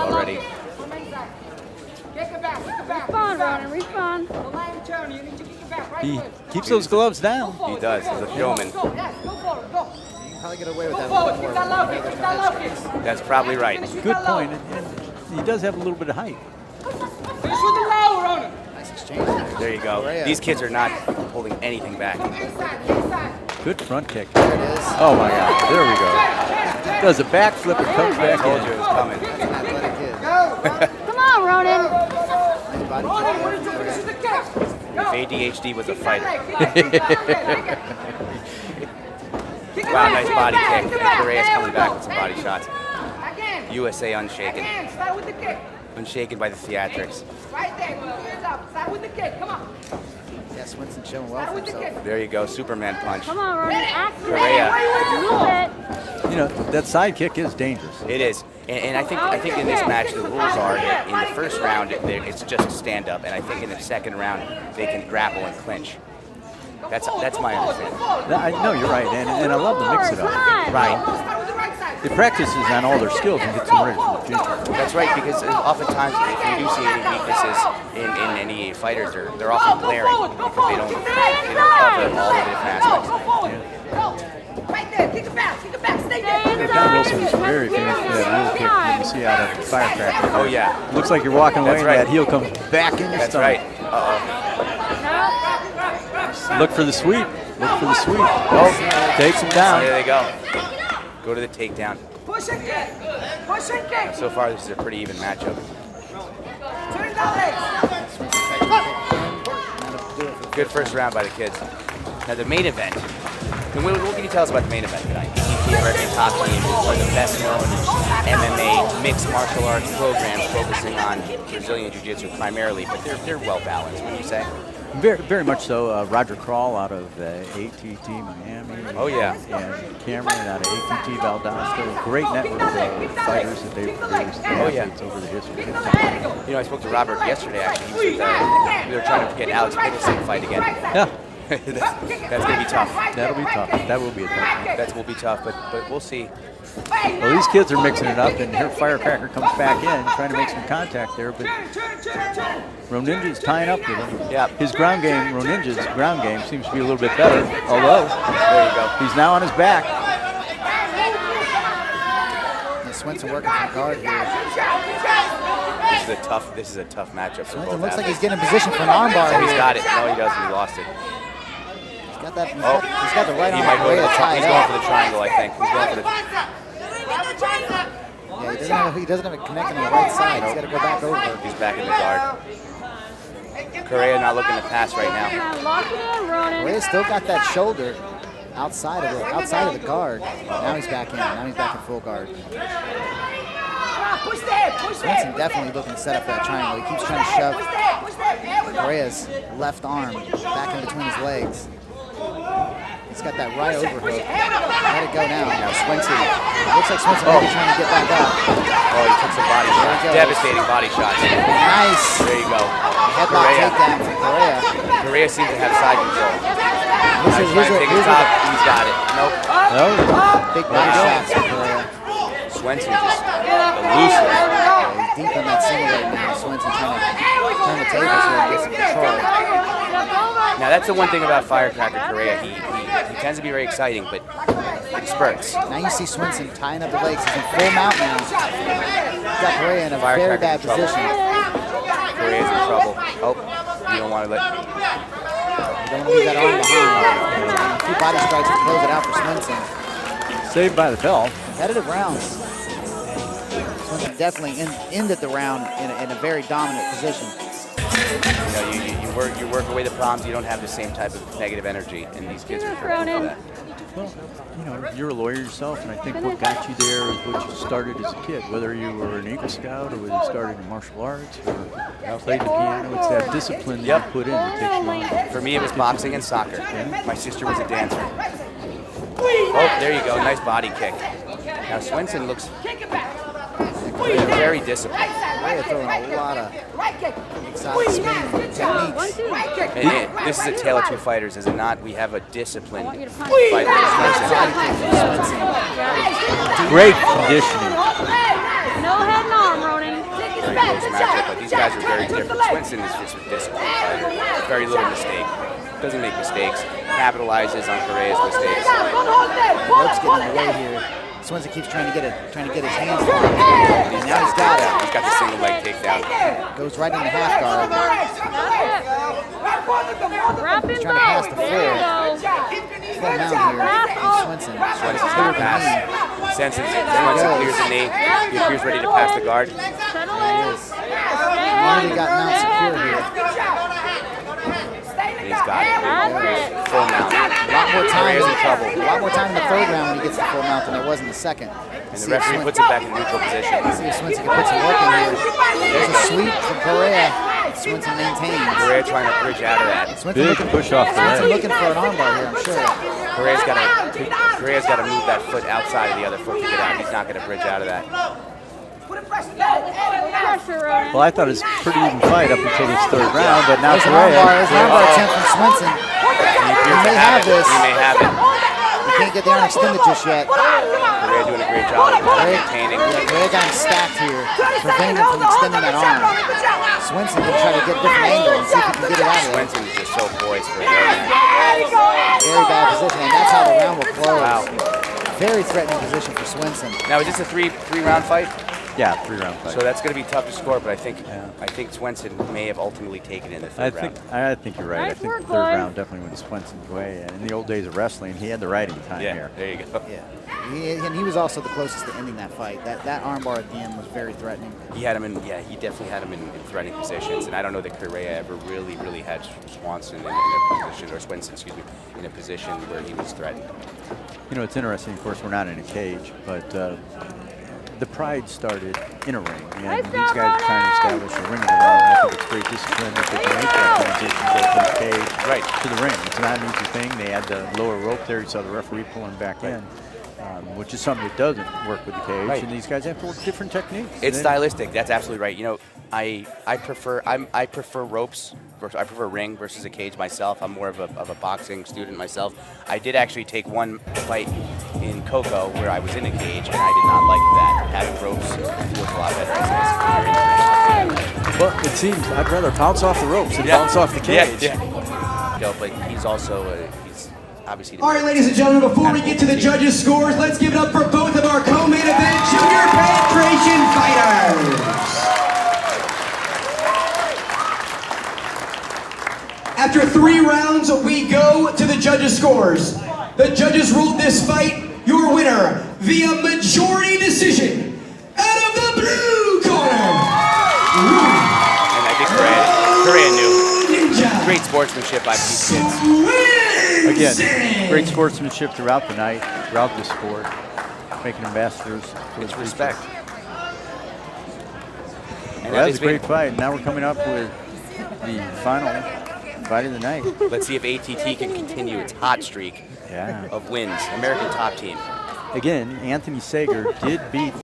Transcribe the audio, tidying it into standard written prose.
already. Respawn, Rhonin, respawn. He keeps those gloves down. He does. He's a showman. Probably get away with that a little bit more. That's probably right. Good point. And he does have a little bit of height. Nice exchange there. There you go. Correa. These kids are not holding anything back. Good front kick. There it is. Oh my God. There we go. Does a backflip and comes back Told you in. it was coming. That's an athletic kid. Come on, Rhonin. Nice body kick. If ADHD was a fighter. Wow, nice body kick. Correa's coming back with some body shots. USA unshaken. Unshaken by the theatrics. Yeah, Swenson showing well for himself. There you go, Superman punch. Come on, Rhonin. Activate. Correa. Move it. You know, that side kick is dangerous. It is. And I think in this match the rules are that in the first round it's just stand up, and I think in the second round they can grapple and clinch. That's my understanding. No, you're right, and I love to mix it up. Right. It practices on all their skills and gets them ready for the future. That's right, because oftentimes if you do see any weaknesses in any fighters, they're often glaring because they don't cover all the different aspects. Don Wilson is very famous for that heel kick that you see out of Firecracker. Oh yeah. Looks like you're walking away That's and right. that heel comes back in your That's stomach. right. Uh-oh. Look for the sweep. Look for the sweep. Oh, takes him down. There they go. Go to the takedown. So far, this is a pretty even matchup. Good first round by the kids. Now the main event. And what can you tell us about the main event tonight? The American Top Team is one of the best-known MMA mixed martial arts programs focusing on Brazilian Jiu-Jitsu primarily, but they're well balanced, would you say? Very, very much so. Roger Crawl out of ATT Miami. Oh, yeah. And Cameron out of ATT Valdosta. Great network of fighters that they've produced. Oh, yeah. Over the history. You know, I spoke to Robert yesterday, actually. He was we were trying to get Alex Nicholson to fight again. Yeah. That's going to be tough. That'll be tough. That will be a tough one. That will be tough, but we'll see. Well, these kids are mixing it up, and here Firecracker comes back in, trying to make some contact there, but Rhoninja's tying up with him. Yeah. His ground game, Rhoninja's ground game, seems to be a little bit better, although There you go. he's now on his back. And Swenson working from guard here. This is a tough matchup for both Swenson looks like he's athletes. getting in position for an armbar Oh, he's here. got it. No, he doesn't. He lost it. He's got that. He's got the right He arm might go way for to the tie he's it going up. for the triangle, I think. He's going for the Yeah, he doesn't have it connecting on the right side. He's got to go back over. He's back in the guard. Correa not looking to pass right now. Lock it in, Rhonin. Correa's still got that shoulder outside of the guard. Now he's back in. Now he's back in full guard. Swenson definitely looking to set up that triangle. He keeps trying to shove Correa's left arm back in between his legs. He's got that right overhook. Let it go now. Now Swenson. Looks like Swenson might be trying to get back up. Oh, he took some body shots. goes. Devastating body shots. Nice. There you go. Headlock takedown from Correa. Correa seems to have side control. He's trying to take his here's top. He's got it. Nope. No, big body shots from Correa. Swenson just elusive. He's deep in that single right now. Swenson trying to turn the tables here and get some control. Now that's the one thing about Firecracker Correa. He tends to be very exciting, but spurts. Now you see Swenson tying up the legs. He's in full mount now. He's got Correa in a very Firecracker bad in trouble. position. Correa's in trouble. Oh, you don't want to let. You don't want to leave that arm behind. A few body strikes to close it out for Swenson. saved by the bell. Competitive rounds. Swenson definitely ended the round in a very dominant position. You work away the problems. You don't have the same type of negative energy, and these kids are prepared for that. Well, you know, you're a lawyer yourself, and I think what got you there is what you started as a kid. Whether you were an Eagle Scout or whether you started in martial arts or played the piano, it's that discipline that you put in that takes you on. For me, it was boxing and soccer. My sister was a dancer. Oh, there you go. Nice body kick. Now Swenson looks very disciplined. Correa throwing a lot of exotic spinning techniques. And this is a tale of two fighters, is it not? We have a disciplined fighter. Great conditioning. No head and arm, Rhonin. a close matchup, but these guys are very different. Swenson is just a disciplined fighter. Very little mistake. Doesn't make mistakes. Capitalizes on Correa's mistakes. Rope's getting in the way here. Swenson keeps trying to get his hands on it. And now he's got it. He's got the single leg takedown. Goes right into half guard. He's trying to pass the full mount here. Swenson. Swenson's going to pass. Swenson clears the knee. He appears ready to pass the guard. There he is. Really got mount secure here. And he's got it. Full mount. A lot more time. Correa's in trouble. A lot more time in the third round when he gets the full mount than there was in the second. And the referee puts him back in neutral position. See if Swenson can put some work in here. There's a sweep from Correa. Swenson maintains. Correa trying to bridge out of that. Big push off the leg. Looking for an armbar here, I'm sure. Correa's got to move that foot outside of the other foot to get out. He's not going to bridge out of that. Pressure, Rhonin. Well, I thought it was a pretty even fight up until this third round, but now There's an armbar. Correa. There's an armbar attempt from Swenson. He may have this. He may have it. He can't get the arm extended just yet. Correa doing a great job of maintaining. Correa got him stacked here, preventing him from extending that arm. Swenson can try to get a different angle and see if he can get it out of there. Swenson is just so poised for a very Very bad position, and that's how the round will close. Wow. Very threatening position for Swenson. Now, is this a three-round fight? Yeah, 3-round fight. So that's going to be tough to score, but I think Swenson may have ultimately taken it in the third round. I think you're right. I Nice think work, the third boys. round definitely went Swenson's way. And in the old days of wrestling, he had the writing time here. There you go. Yeah, and he was also the closest to ending that fight. That armbar at the end was very threatening. He definitely had him in threatening positions, and I don't know that Correa ever really had Swenson in a position, or Swenson, excuse me, in a position where he was threatened. You know, it's interesting. Of course, we're not in a cage, but the pride started in a ring. And these guys are trying to establish a ring of their own. I think it's great discipline that they can make that transition from the cage to the ring. It's not an easy thing. They had the lower rope there. You saw the referee pulling back in, which is something that doesn't work with the cage. And these guys have to work different techniques. It's stylistic. That's absolutely right. You know, I prefer ropes. I prefer ring versus a cage myself. I'm more of a boxing student myself. I did actually take one fight in Coco where I was in a cage, and I did not like that. Having ropes feels a lot better as a Well, it seems I'd rather bounce off the ropes than bounce off the cage. No, but he's also he's obviously. All right, ladies and gentlemen, before we get to the judges' scores, let's give it up for both of our co-main event junior penetration fighters. After 3 rounds, we go to the judges' scores. The judges ruled this fight your winner via majority decision out of the blue corner. And I think Correa knew. Ninja. Great sportsmanship by these kids. Again, great sportsmanship throughout the night, throughout the sport, making ambassadors for It's the respect. Well, that was a great fight. Now we're coming up with the final fight of the night. Let's see if ATT can continue its hot streak of wins. American Top Team. Again, Anthony Sager did beat